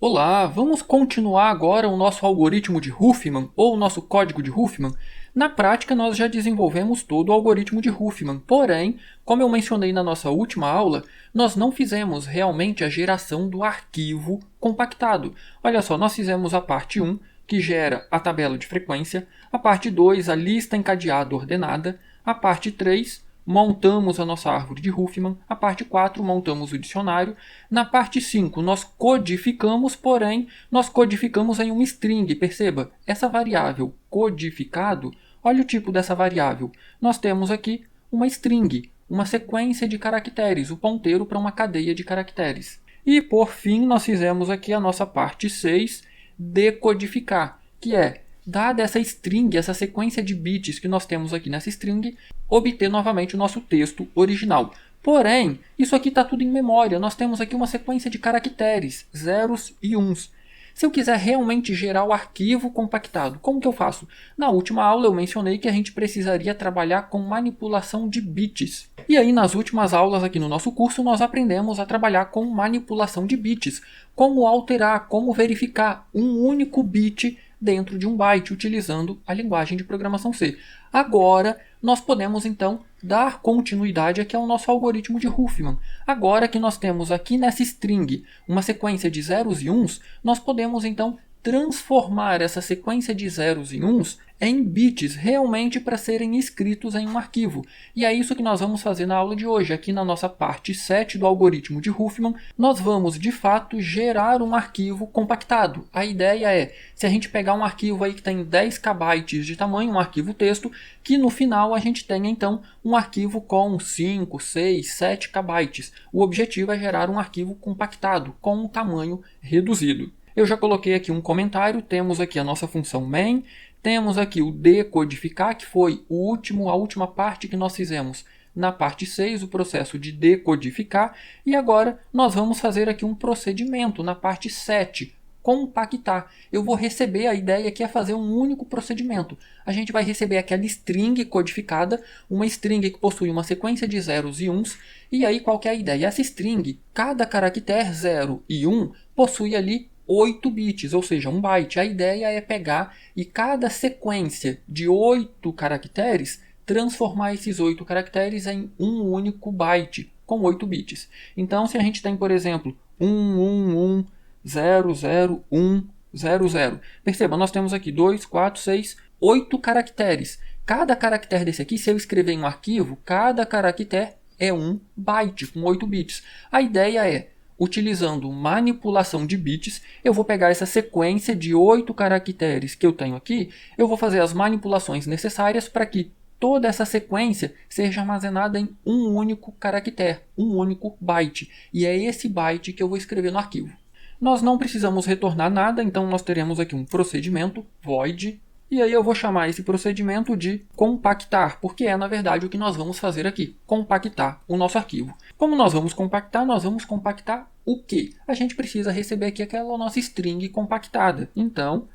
Olá, vamos continuar agora o nosso algoritmo de Huffman, ou o nosso código de Huffman. Na prática, nós já desenvolvemos todo o algoritmo de Huffman, porém, como eu mencionei na nossa última aula, nós não fizemos realmente a geração do arquivo compactado. Olha só, nós fizemos a parte 1, que gera a tabela de frequência, a parte 2, a lista encadeada ordenada, a parte 3, montamos a nossa árvore de Huffman, a parte 4 montamos o dicionário, na parte 5 nós codificamos, porém nós codificamos em uma string, perceba, essa variável codificado, olha o tipo dessa variável, nós temos aqui uma string, uma sequência de caracteres, o ponteiro para uma cadeia de caracteres. E por fim nós fizemos aqui a nossa parte 6, decodificar, que é, dada essa string, essa sequência de bits que nós temos aqui nessa string, obter novamente o nosso texto original. Porém, isso aqui está tudo em memória. Nós temos aqui uma sequência de caracteres, zeros e uns. Se eu quiser realmente gerar o arquivo compactado, como que eu faço? Na última aula eu mencionei que a gente precisaria trabalhar com manipulação de bits. E aí nas últimas aulas aqui no nosso curso nós aprendemos a trabalhar com manipulação de bits. Como alterar, como verificar um único bit dentro de um byte, utilizando a linguagem de programação C. Agora, nós podemos então dar continuidade aqui ao nosso algoritmo de Huffman. Agora que nós temos aqui nessa string uma sequência de zeros e uns, nós podemos então transformar essa sequência de zeros e uns em bits realmente para serem escritos em um arquivo. E é isso que nós vamos fazer na aula de hoje. Aqui na nossa parte 7 do algoritmo de Huffman, nós vamos de fato gerar um arquivo compactado. A ideia é, se a gente pegar um arquivo aí que tem 10 KB de tamanho, um arquivo texto, que no final a gente tenha então um arquivo com 5, 6, 7 KB. O objetivo é gerar um arquivo compactado, com um tamanho reduzido. Eu já coloquei aqui um comentário, temos aqui a nossa função main, temos aqui o decodificar, que foi a última parte que nós fizemos na parte 6, o processo de decodificar, e agora nós vamos fazer aqui um procedimento na parte 7, compactar. Eu vou receber, a ideia aqui é fazer um único procedimento. A gente vai receber aquela string codificada, uma string que possui uma sequência de zeros e uns, e aí qual que é a ideia? Essa string, cada caractere 0 e 1 possui ali 8 bits, ou seja, 1 byte. A ideia é pegar e cada sequência de 8 caracteres, transformar esses 8 caracteres em um único byte, com 8 bits. Então, se a gente tem, por exemplo, 111000100, perceba, nós temos aqui 2, 4, 6, 8 caracteres. Cada caractere desse aqui, se eu escrever em um arquivo, cada caractere é 1 byte, com 8 bits. A ideia é, utilizando manipulação de bits, eu vou pegar essa sequência de 8 caracteres que eu tenho aqui, eu vou fazer as manipulações necessárias para que toda essa sequência seja armazenada em um único caractere, um único byte. E é esse byte que eu vou escrever no arquivo. Nós não precisamos retornar nada, então nós teremos aqui um procedimento, void, e aí eu vou chamar esse procedimento de compactar, porque é na verdade o que nós vamos fazer aqui, compactar o nosso arquivo. Como nós vamos compactar o quê? A gente precisa receber aqui aquela nossa string compactada. Então,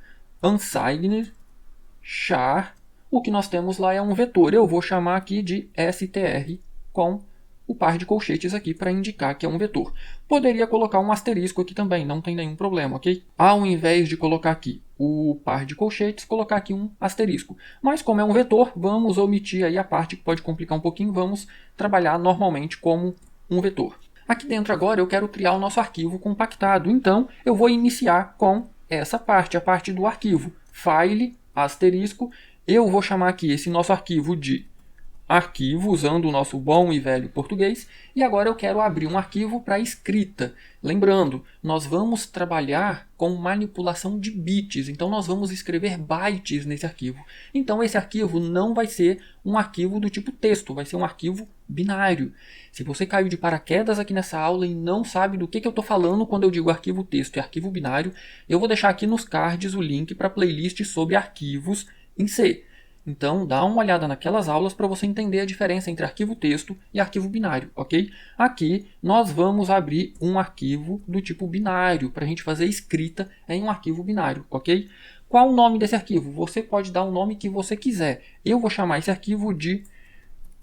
unsigned char, o que nós temos lá é um vetor. Eu vou chamar aqui de str com o par de colchetes aqui para indicar que é um vetor. Poderia colocar um asterisco aqui também, não tem nenhum problema, ok? Ao invés de colocar aqui o par de colchetes, colocar aqui um asterisco. Mas como é um vetor, vamos omitir aí a parte que pode complicar um pouquinho, vamos trabalhar normalmente como um vetor. Aqui dentro agora eu quero criar o nosso arquivo compactado, então eu vou iniciar com essa parte, a parte do arquivo. File, asterisco, eu vou chamar aqui esse nosso arquivo de arquivo, usando o nosso bom e velho português, e agora eu quero abrir um arquivo para escrita. Lembrando, nós vamos trabalhar com manipulação de bits, então nós vamos escrever bytes nesse arquivo. Então esse arquivo não vai ser um arquivo do tipo texto, vai ser um arquivo binário. Se você caiu de paraquedas aqui nessa aula e não sabe do que eu estou falando quando eu digo arquivo texto e arquivo binário, eu vou deixar aqui nos cards o link para a playlist sobre arquivos em C. Então, dá uma olhada naquelas aulas para você entender a diferença entre arquivo texto e arquivo binário, ok? Aqui, nós vamos abrir um arquivo do tipo binário, para a gente fazer escrita em um arquivo binário, ok? Qual o nome desse arquivo? Você pode dar o nome que você quiser. Eu vou chamar esse arquivo de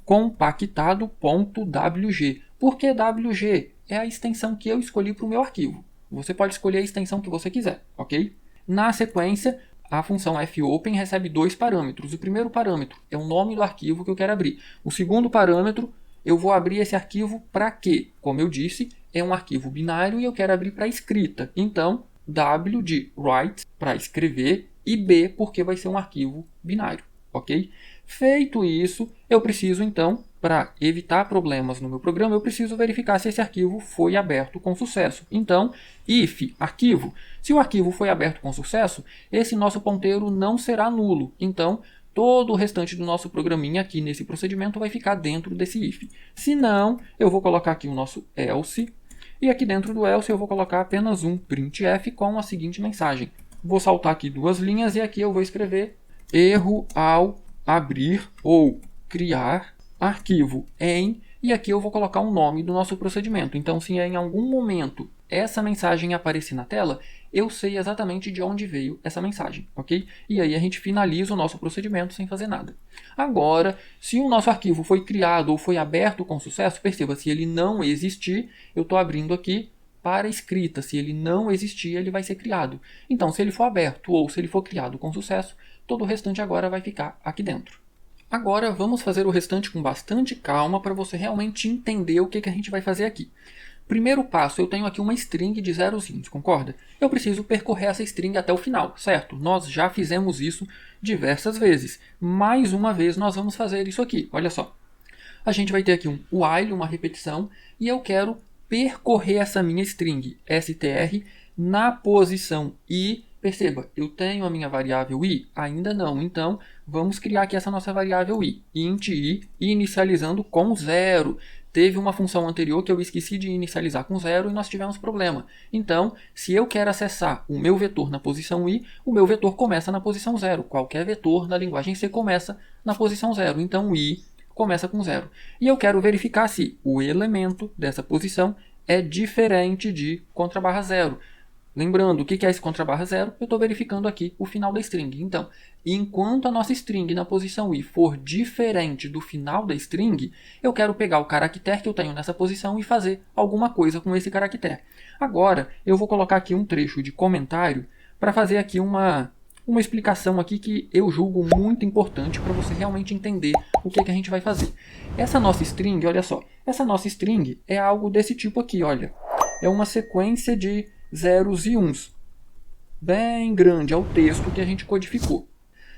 compactado.wg. Por que WG? É a extensão que eu escolhi para o meu arquivo. Você pode escolher a extensão que você quiser, ok? Na sequência, a função fopen recebe dois parâmetros. O primeiro parâmetro é o nome do arquivo que eu quero abrir. O segundo parâmetro, eu vou abrir esse arquivo para quê? Como eu disse, é um arquivo binário e eu quero abrir para escrita. Então, W de write, para escrever, e B, porque vai ser um arquivo binário, ok? Feito isso, eu preciso então, para evitar problemas no meu programa, eu preciso verificar se esse arquivo foi aberto com sucesso. Então, if arquivo, se o arquivo foi aberto com sucesso, esse nosso ponteiro não será nulo. Então, todo o restante do nosso programinha aqui nesse procedimento vai ficar dentro desse if. Se não, eu vou colocar aqui o nosso else, e aqui dentro do else eu vou colocar apenas um printf com a seguinte mensagem. Vou saltar aqui duas linhas e aqui eu vou escrever erro ao abrir ou criar arquivo em, e aqui eu vou colocar o nome do nosso procedimento. Então, se em algum momento essa mensagem aparecer na tela, eu sei exatamente de onde veio essa mensagem, ok? E aí a gente finaliza o nosso procedimento sem fazer nada. Agora, se o nosso arquivo foi criado ou foi aberto com sucesso, perceba, se ele não existir, eu estou abrindo aqui para escrita. Se ele não existir, ele vai ser criado. Então, se ele for aberto ou se ele for criado com sucesso, todo o restante agora vai ficar aqui dentro. Agora vamos fazer o restante com bastante calma para você realmente entender o que a gente vai fazer aqui. Primeiro passo, eu tenho aqui uma string de zerozinhos, concorda? Eu preciso percorrer essa string até o final, certo? Nós já fizemos isso diversas vezes. Mais uma vez nós vamos fazer isso aqui, olha só. A gente vai ter aqui um while, uma repetição, e eu quero percorrer essa minha string str na posição i. Perceba, eu tenho a minha variável i? Ainda não. Então, vamos criar aqui essa nossa variável i. Int i, inicializando com 0. Teve uma função anterior que eu esqueci de inicializar com 0 e nós tivemos problema. Então, se eu quero acessar o meu vetor na posição i, o meu vetor começa na posição 0. Qualquer vetor na linguagem C começa na posição 0. Então, o i começa com 0. E eu quero verificar se o elemento dessa posição é diferente de _0. Lembrando, o que é esse _0? Eu estou verificando aqui o final da string. Então, enquanto a nossa string na posição i for diferente do final da string, eu quero pegar o caractere que eu tenho nessa posição e fazer alguma coisa com esse caractere. Agora, eu vou colocar aqui um trecho de comentário para fazer aqui uma explicação aqui que eu julgo muito importante para você realmente entender o que a gente vai fazer. Essa nossa string, olha só, essa nossa string é algo desse tipo aqui, olha. É uma sequência de zeros e uns. Bem grande, é o texto que a gente codificou.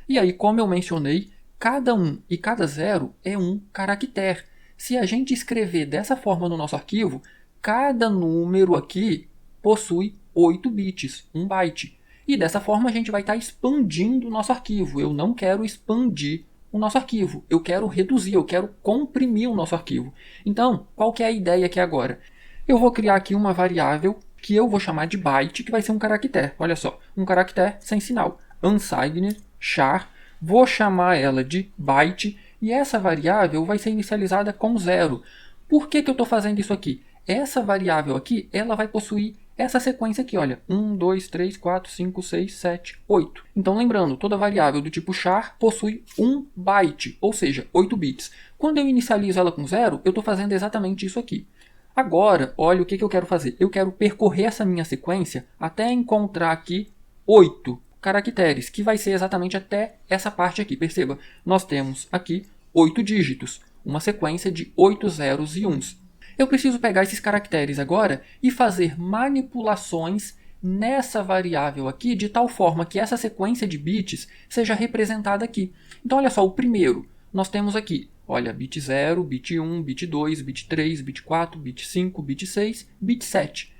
E aí, como eu mencionei, cada um e cada zero é um caractere. Se a gente escrever dessa forma no nosso arquivo, cada número aqui possui 8 bits, 1 byte. E dessa forma a gente vai estar expandindo o nosso arquivo. Eu não quero expandir o nosso arquivo. Eu quero reduzir, eu quero comprimir o nosso arquivo. Então, qual que é a ideia aqui agora? Eu vou criar aqui uma variável que eu vou chamar de byte, que vai ser um caractere. Olha só, um caractere sem sinal. Unsigned, char. Vou chamar ela de byte e essa variável vai ser inicializada com 0. Por que eu estou fazendo isso aqui? Essa variável aqui, ela vai possuir essa sequência aqui, olha, 1, 2, 3, 4, 5, 6, 7, 8. Então, lembrando, toda variável do tipo char possui 1 byte, ou seja, 8 bits. Quando eu inicializo ela com 0, eu estou fazendo exatamente isso aqui. Agora, olha o que eu quero fazer. Eu quero percorrer essa minha sequência até encontrar aqui 8 caracteres, que vai ser exatamente até essa parte aqui. Perceba, nós temos aqui 8 dígitos, uma sequência de 8 zeros e uns. Eu preciso pegar esses caracteres agora e fazer manipulações nessa variável aqui, de tal forma que essa sequência de bits seja representada aqui. Então, olha só, o primeiro, nós temos aqui, olha, bit 0, bit 1, bit 2, bit 3, bit 4, bit 5, bit 6, bit 7.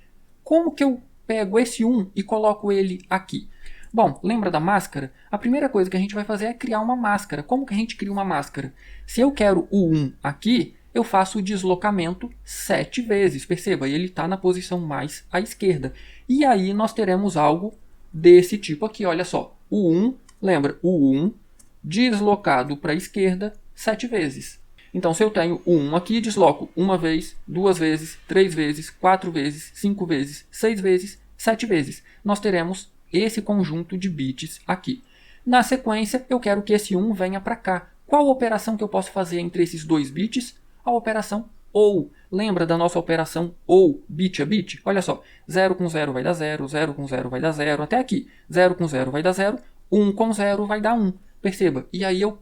Como que eu pego esse 1 e coloco ele aqui? Bom, lembra da máscara? A primeira coisa que a gente vai fazer é criar uma máscara. Como que a gente cria uma máscara? Se eu quero o 1 aqui, eu faço o deslocamento 7 vezes. Perceba, ele está na posição mais à esquerda. E aí nós teremos algo desse tipo aqui, olha só. O 1, lembra, o 1 deslocado para a esquerda 7 vezes. Então, se eu tenho o 1 aqui, desloco uma vez, 2 vezes, 3 vezes, 4 vezes, 5 vezes, 6 vezes, 7 vezes. Nós teremos esse conjunto de bits aqui. Na sequência, eu quero que esse 1 venha para cá. Qual operação que eu posso fazer entre esses dois bits? A operação ou. Lembra da nossa operação ou bit a bit? Olha só, 0 com 0 vai dar 0, 0 com 0 vai dar 0, até aqui. 0 com 0 vai dar 0, 1 com 0 vai dar 1. Perceba, e aí eu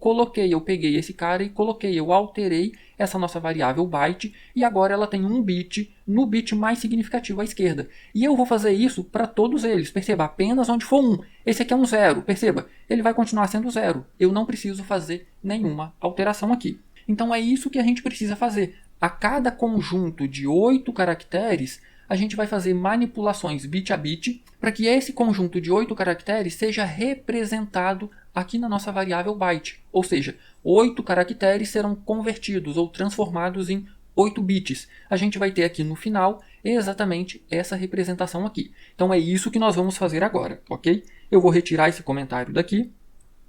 peguei esse cara e coloquei, eu alterei essa nossa variável byte e agora ela tem um bit no bit mais significativo à esquerda. E eu vou fazer isso para todos eles, perceba, apenas onde for 1. Esse aqui é um 0, perceba, ele vai continuar sendo 0. Eu não preciso fazer nenhuma alteração aqui. Então é isso que a gente precisa fazer. A cada conjunto de 8 caracteres, a gente vai fazer manipulações bit a bit para que esse conjunto de 8 caracteres seja representado aqui na nossa variável byte. Ou seja, 8 caracteres serão convertidos ou transformados em 8 bits. A gente vai ter aqui no final exatamente essa representação aqui. Então é isso que nós vamos fazer agora, ok? Eu vou retirar esse comentário daqui.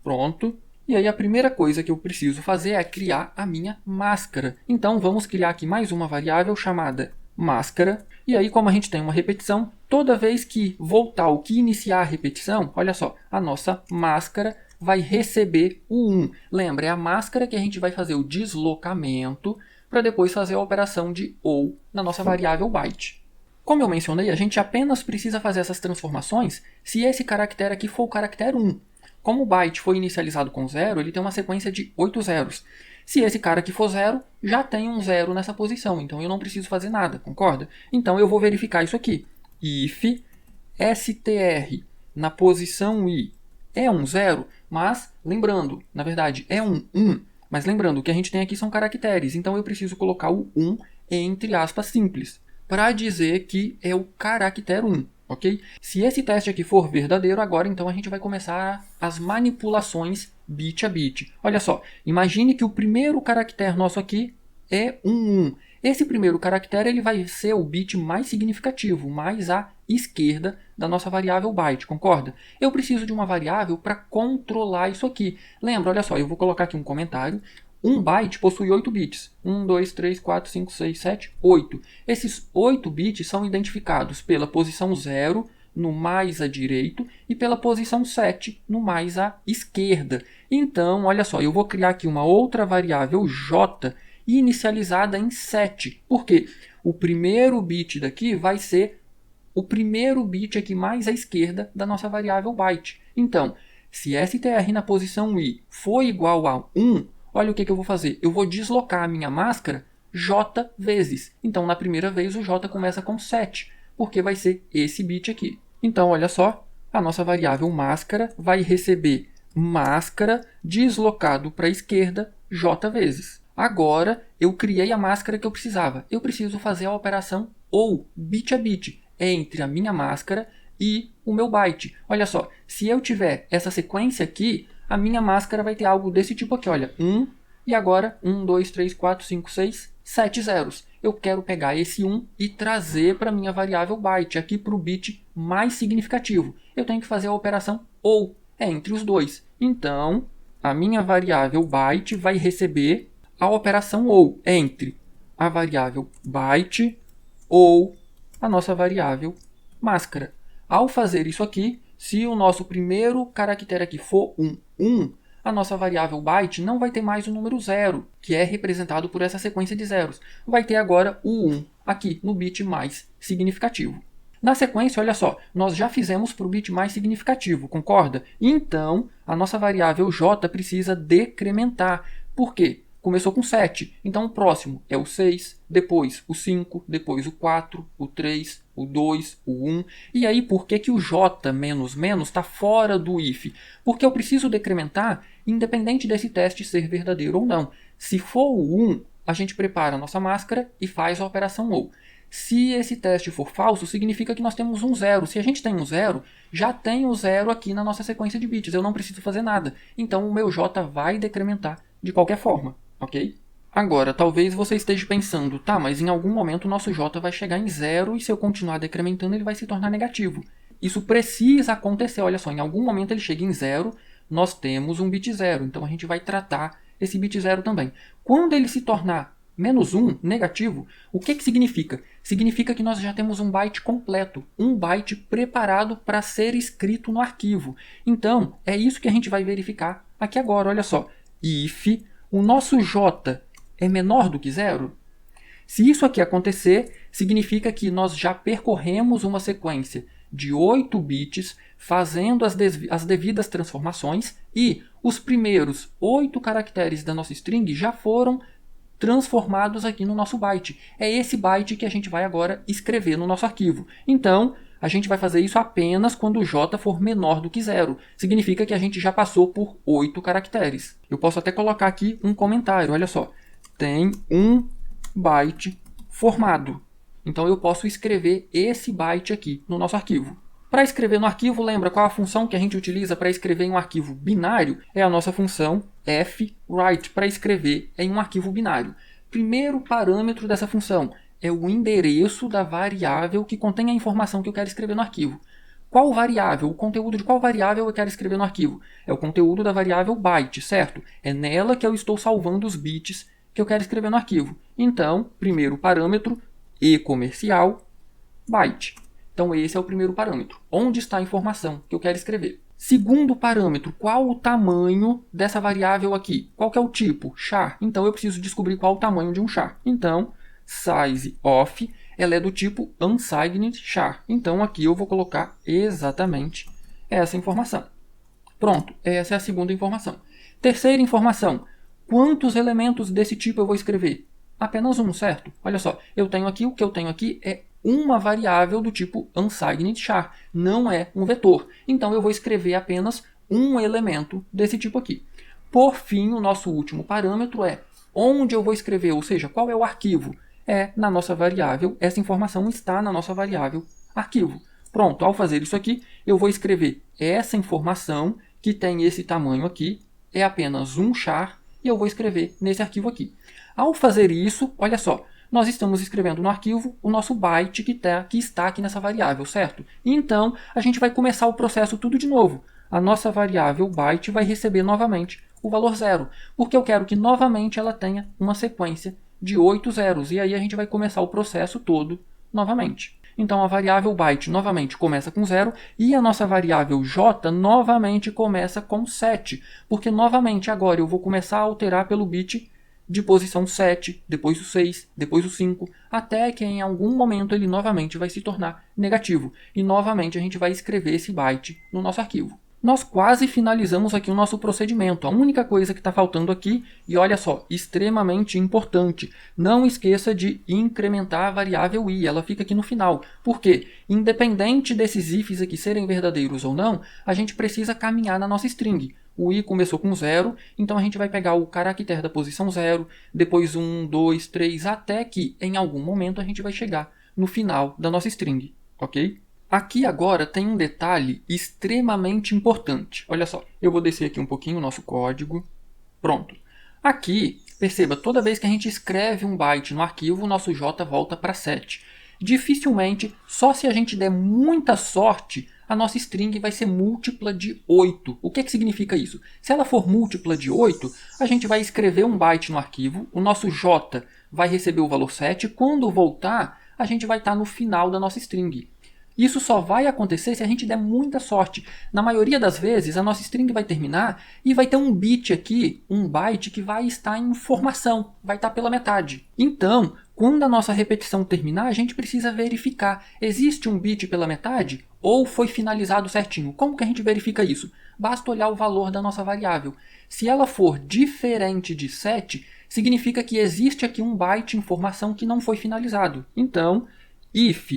Pronto. E aí a primeira coisa que eu preciso fazer é criar a minha máscara. Então vamos criar aqui mais uma variável chamada máscara. E aí, como a gente tem uma repetição, toda vez que voltar ou que iniciar a repetição, olha só, a nossa máscara vai receber o 1. Lembra, é a máscara que a gente vai fazer o deslocamento para depois fazer a operação de ou na nossa variável byte. Como eu mencionei, a gente apenas precisa fazer essas transformações se esse caractere aqui for o caractere 1. Como o byte foi inicializado com 0, ele tem uma sequência de 8 zeros. Se esse cara aqui for 0, já tem um 0 nessa posição, então eu não preciso fazer nada, concorda? Então eu vou verificar isso aqui. If str na posição i é um 0, mas lembrando, na verdade é um 1, mas lembrando, o que a gente tem aqui são caracteres, então eu preciso colocar o 1 entre aspas simples, para dizer que é o caractere 1. Ok? Se esse teste aqui for verdadeiro, agora então a gente vai começar as manipulações bit a bit. Olha só, imagine que o primeiro caractere nosso aqui é um 1. Esse primeiro caractere ele vai ser o bit mais significativo, mais à esquerda da nossa variável byte, concorda? Eu preciso de uma variável para controlar isso aqui. Lembra, olha só, eu vou colocar aqui um comentário. Um byte possui 8 bits. 1, 2, 3, 4, 5, 6, 7, 8. Esses 8 bits são identificados pela posição 0 no mais à direita e pela posição 7 no mais à esquerda. Então, olha só, eu vou criar aqui uma outra variável j inicializada em 7. Por quê? O primeiro bit daqui vai ser o primeiro bit aqui mais à esquerda da nossa variável byte. Então, se str na posição i for igual a 1, olha o que eu vou fazer. Eu vou deslocar a minha máscara j vezes. Então, na primeira vez, o j começa com 7, porque vai ser esse bit aqui. Então, olha só, a nossa variável máscara vai receber máscara deslocado para a esquerda j vezes. Agora, eu criei a máscara que eu precisava. Eu preciso fazer a operação ou bit a bit entre a minha máscara e o meu byte. Olha só, se eu tiver essa sequência aqui, a minha máscara vai ter algo desse tipo aqui, olha, 1 e agora 1, 2, 3, 4, 5, 6, 7 zeros. Eu quero pegar esse 1 e trazer para a minha variável byte, aqui para o bit mais significativo. Eu tenho que fazer a operação ou entre os dois. Então, a minha variável byte vai receber a operação ou entre a variável byte ou a nossa variável máscara. Ao fazer isso aqui, se o nosso primeiro caractere aqui for um 1, a nossa variável byte não vai ter mais o número 0, que é representado por essa sequência de zeros. Vai ter agora o 1 aqui no bit mais significativo. Na sequência, olha só, nós já fizemos para o bit mais significativo, concorda? Então, a nossa variável j precisa decrementar. Por quê? Começou com 7, então o próximo é o 6, depois o 5, depois o 4, o 3, o 2, o 1. E aí, por que o j está fora do if? Porque eu preciso decrementar independente desse teste ser verdadeiro ou não. Se for o 1, a gente prepara a nossa máscara e faz a operação ou. Se esse teste for falso, significa que nós temos um 0. Se a gente tem um 0, já tem o 0 aqui na nossa sequência de bits. Eu não preciso fazer nada. Então, o meu j vai decrementar de qualquer forma. Ok? Agora, talvez você esteja pensando, tá, mas em algum momento o nosso j vai chegar em 0 e se eu continuar decrementando ele vai se tornar negativo. Isso precisa acontecer, olha só, em algum momento ele chega em 0, nós temos um bit 0, então a gente vai tratar esse bit 0 também. Quando ele se tornar menos 1, negativo, o que significa? Significa que nós já temos um byte completo, um byte preparado para ser escrito no arquivo. Então, é isso que a gente vai verificar aqui agora, olha só, if o nosso j é menor do que 0, Se isso aqui acontecer, significa que nós já percorremos uma sequência de 8 bits fazendo as devidas transformações e os primeiros 8 caracteres da nossa string já foram transformados aqui no nosso byte. É esse byte que a gente vai agora escrever no nosso arquivo. Então, a gente vai fazer isso apenas quando o j for menor do que 0. Significa que a gente já passou por 8 caracteres. Eu posso até colocar aqui um comentário, olha só. Tem um byte formado. Então eu posso escrever esse byte aqui no nosso arquivo. Para escrever no arquivo, lembra qual a função que a gente utiliza para escrever em um arquivo binário? É a nossa função fwrite, para escrever em um arquivo binário. Primeiro parâmetro dessa função é o endereço da variável que contém a informação que eu quero escrever no arquivo. Qual variável? O conteúdo de qual variável eu quero escrever no arquivo? É o conteúdo da variável byte, certo? É nela que eu estou salvando os bits que eu quero escrever no arquivo. Então, primeiro parâmetro, e-comercial, byte. Então, esse é o primeiro parâmetro. Onde está a informação que eu quero escrever? Segundo parâmetro, qual o tamanho dessa variável aqui? Qual que é o tipo? Char. Então, eu preciso descobrir qual o tamanho de um char. Então, size of, ela é do tipo unsigned char. Então, aqui eu vou colocar exatamente essa informação. Pronto, essa é a segunda informação. Terceira informação, quantos elementos desse tipo eu vou escrever? Apenas um, certo? Olha só, eu tenho aqui, o que eu tenho aqui é uma variável do tipo unsigned char, não é um vetor. Então eu vou escrever apenas um elemento desse tipo aqui. Por fim, o nosso último parâmetro é onde eu vou escrever, ou seja, qual é o arquivo? É na nossa variável, essa informação está na nossa variável arquivo. Pronto, ao fazer isso aqui, eu vou escrever essa informação que tem esse tamanho aqui, é apenas um char, e eu vou escrever nesse arquivo aqui. Ao fazer isso, olha só, nós estamos escrevendo no arquivo o nosso byte que está aqui nessa variável, certo? Então, a gente vai começar o processo tudo de novo. A nossa variável byte vai receber novamente o valor 0, porque eu quero que novamente ela tenha uma sequência de 8 zeros, e aí a gente vai começar o processo todo novamente. Então, a variável byte novamente começa com 0 e a nossa variável j novamente começa com 7, porque novamente agora eu vou começar a alterar pelo bit de posição 7, depois o 6, depois o 5, até que em algum momento ele novamente vai se tornar negativo. E novamente a gente vai escrever esse byte no nosso arquivo. Nós quase finalizamos aqui o nosso procedimento. A única coisa que está faltando aqui, e olha só, extremamente importante, não esqueça de incrementar a variável i, ela fica aqui no final. Por quê? Independente desses ifs aqui serem verdadeiros ou não, a gente precisa caminhar na nossa string. O i começou com 0, então a gente vai pegar o caractere da posição 0, depois 1, 2, 3, até que em algum momento a gente vai chegar no final da nossa string, ok? Aqui agora tem um detalhe extremamente importante. Olha só, eu vou descer aqui um pouquinho o nosso código. Pronto. Aqui, perceba, toda vez que a gente escreve um byte no arquivo, o nosso j volta para 7. Dificilmente, só se a gente der muita sorte, a nossa string vai ser múltipla de 8. O que significa isso? Se ela for múltipla de 8, a gente vai escrever um byte no arquivo, o nosso j vai receber o valor 7, quando voltar, a gente vai estar no final da nossa string. Isso só vai acontecer se a gente der muita sorte. Na maioria das vezes, a nossa string vai terminar e vai ter um bit aqui, um byte, que vai estar em formação, vai estar pela metade. Então, quando a nossa repetição terminar, a gente precisa verificar, existe um bit pela metade ou foi finalizado certinho? Como que a gente verifica isso? Basta olhar o valor da nossa variável. Se ela for diferente de 7, significa que existe aqui um byte em formação que não foi finalizado. Então, if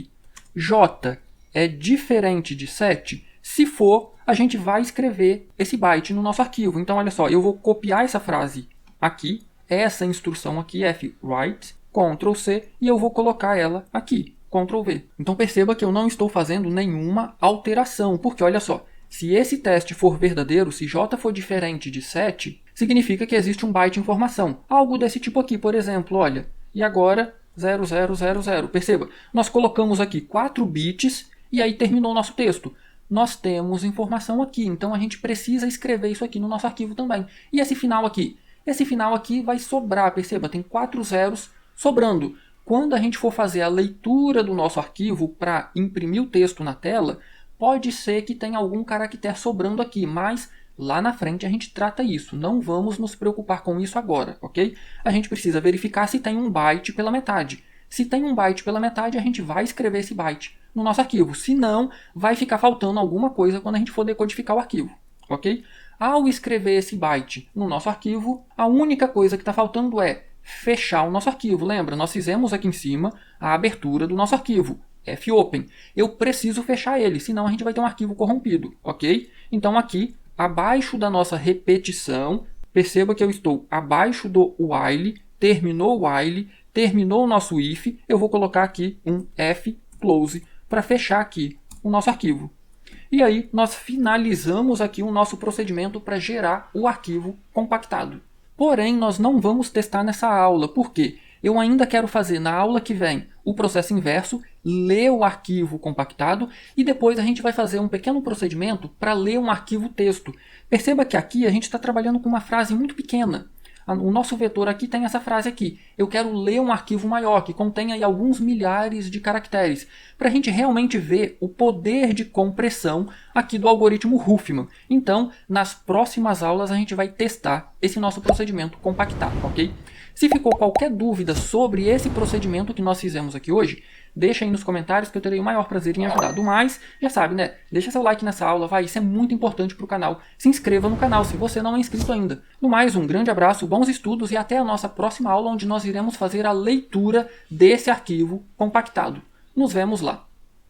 j é diferente de 7, se for, a gente vai escrever esse byte no nosso arquivo. Então, olha só, eu vou copiar essa frase aqui, essa instrução aqui, fwrite, Ctrl C, e eu vou colocar ela aqui, Ctrl V. Então, perceba que eu não estou fazendo nenhuma alteração, porque olha só, se esse teste for verdadeiro, se j for diferente de 7, significa que existe um byte em formação. Algo desse tipo aqui, por exemplo, olha, e agora 0000. Perceba, nós colocamos aqui 4 bits e aí terminou o nosso texto. Nós temos informação aqui, então a gente precisa escrever isso aqui no nosso arquivo também. E esse final aqui? Esse final aqui vai sobrar, perceba, tem 4 zeros sobrando. Quando a gente for fazer a leitura do nosso arquivo para imprimir o texto na tela, pode ser que tenha algum caractere sobrando aqui, mas Lá na frente a gente trata isso, não vamos nos preocupar com isso agora, ok? A gente precisa verificar se tem um byte pela metade. Se tem um byte pela metade, a gente vai escrever esse byte no nosso arquivo. Se não, vai ficar faltando alguma coisa quando a gente for decodificar o arquivo, ok? Ao escrever esse byte no nosso arquivo, a única coisa que está faltando é fechar o nosso arquivo. Lembra, nós fizemos aqui em cima a abertura do nosso arquivo, fopen. Eu preciso fechar ele, senão a gente vai ter um arquivo corrompido, ok? Então aqui, abaixo da nossa repetição, perceba que eu estou abaixo do while, terminou o while, terminou o nosso if, eu vou colocar aqui um fclose para fechar aqui o nosso arquivo. E aí nós finalizamos aqui o nosso procedimento para gerar o arquivo compactado. Porém, nós não vamos testar nessa aula, porque eu ainda quero fazer na aula que vem o processo inverso, ler o arquivo compactado e depois a gente vai fazer um pequeno procedimento para ler um arquivo texto. Perceba que aqui a gente está trabalhando com uma frase muito pequena. O nosso vetor aqui tem essa frase aqui. Eu quero ler um arquivo maior, que contém aí alguns milhares de caracteres, para a gente realmente ver o poder de compressão aqui do algoritmo Huffman. Então, nas próximas aulas a gente vai testar esse nosso procedimento compactado, ok? Se ficou qualquer dúvida sobre esse procedimento que nós fizemos aqui hoje, deixa aí nos comentários que eu terei o maior prazer em ajudar. Do mais, já sabe, né? Deixa seu like nessa aula, vai, isso é muito importante para o canal. Se inscreva no canal se você não é inscrito ainda. No mais, um grande abraço, bons estudos e até a nossa próxima aula, onde nós iremos fazer a leitura desse arquivo compactado. Nos vemos lá.